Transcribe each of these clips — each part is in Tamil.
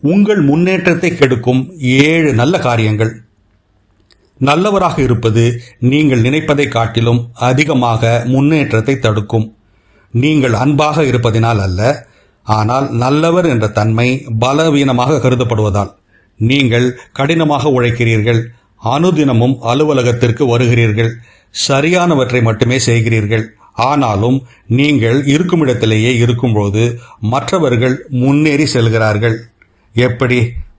உங்கள் முன்னேற்றத்தை கெடுக்கும் 7 நல்ல காரியங்கள். நல்லவராக இருப்பது நீங்கள் நினைப்பதை காட்டிலும் அதிகமாக முன்னேற்றத்தை தடுக்கும். நீங்கள் அன்பாக இருப்பதினால் அல்ல, ஆனால் நல்லவர் என்ற தன்மை பலவீனமாக கருதப்படுவதால். நீங்கள் கடினமாக உழைக்கிறீர்கள், அனுதினமும் அலுவலகத்திற்கு வருகிறீர்கள், சரியானவற்றை மட்டுமே செய்கிறீர்கள். ஆனாலும் நீங்கள் இருக்குமிடத்திலேயே இருக்கும்போது மற்றவர்கள் முன்னேறி செல்கிறார்கள். எப்படி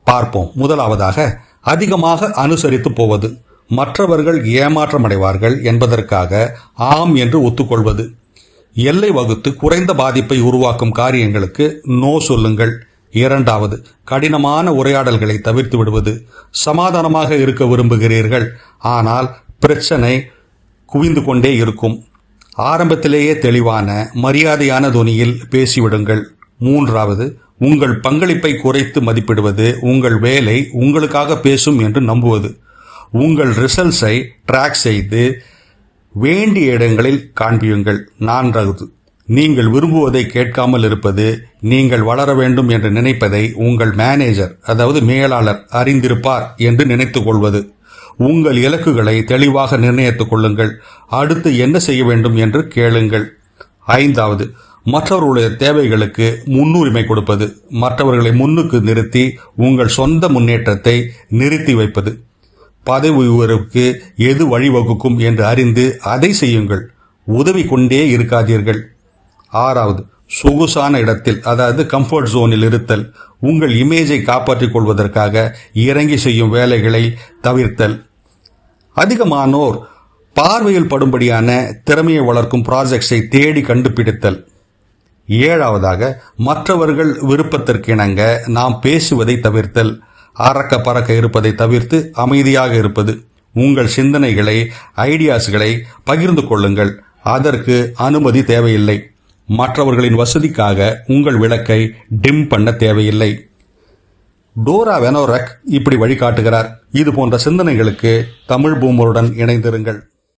பார்ப்போம். முதலாவதாக, அதிகமாக அனுசரித்து போவது. மற்றவர்கள் ஏமாற்றமடைவார்கள் என்பதற்காக ஆம் என்று ஒத்துக்கொள்வது. எல்லை வகுத்து குறைந்த பாதிப்பை உருவாக்கும் காரியங்களுக்கு நோ சொல்லுங்கள். இரண்டாவது, கடினமான உரையாடல்களை தவிர்த்து விடுவது. சமாதானமாக இருக்க விரும்புகிறீர்கள், ஆனால் பிரச்சனை குவிந்து கொண்டே இருக்கும். ஆரம்பத்திலேயே தெளிவான மரியாதையான தொனியில் பேசிவிடுங்கள். மூன்றாவது, உங்கள் பங்களிப்பை குறைத்து மதிப்பிடுவது. உங்கள் வேலை உங்களுக்காக பேசும் என்று நம்புவது. உங்கள் ரிசல்ட்ஸை ட்ராக் செய்து வேண்டிய இடங்களில் காண்பியுங்கள். நான்காவது, நீங்கள் விரும்புவதை கேட்காமல் இருப்பது. நீங்கள் வளர வேண்டும் என்று நினைப்பதை உங்கள் மேனேஜர், அதாவது மேலாளர் அறிந்திருப்பார் என்று நினைத்துக் கொள்வது. உங்கள் இலக்குகளை தெளிவாக நிர்ணயித்துக் கொள்ளுங்கள். அடுத்து என்ன செய்ய வேண்டும் என்று கேளுங்கள். ஐந்தாவது, மற்றவர்களுடைய தேவைகளுக்கு முன்னுரிமை கொடுப்பது. மற்றவர்களை முன்னுக்கு நிறுத்தி உங்கள் சொந்த முன்னேற்றத்தை நிறுத்தி வைப்பது. பதவி உயர்வுக்கு எது வழிவகுக்கும் என்று அறிந்து அதை செய்யுங்கள். உதவி கொண்டே இருக்காதீர்கள். ஆறாவது, சொகுசான இடத்தில், அதாவது கம்ஃபர்ட் ஜோனில் இருத்தல். உங்கள் இமேஜை காப்பாற்றிக் கொள்வதற்காக இறங்கி செய்யும் வேலைகளை தவிர்த்தல். அதிகமானோர் பார்வையில் படும்படியான திறமையை வளர்க்கும் ப்ராஜெக்ட்ஸை தேடி கண்டுபிடித்தல். ஏழாவதாக, மற்றவர்கள் விருப்பத்திற்கிணங்க நாம் பேசுவதை தவிர்த்தல். அறக்க பறக்க இருப்பதை தவிர்த்து அமைதியாக இருப்பது. உங்கள் சிந்தனைகளை, ஐடியாஸ்களை பகிர்ந்து கொள்ளுங்கள். அதற்கு அனுமதி தேவையில்லை. மற்றவர்களின் வசதிக்காக உங்கள் விளக்கை டிம் பண்ண தேவையில்லை. டோரா வெனோரக் இப்படி வழிகாட்டுகிறார். இது போன்ற சிந்தனைகளுக்கு தமிழ் பூமருடன் இணைந்திருங்கள்.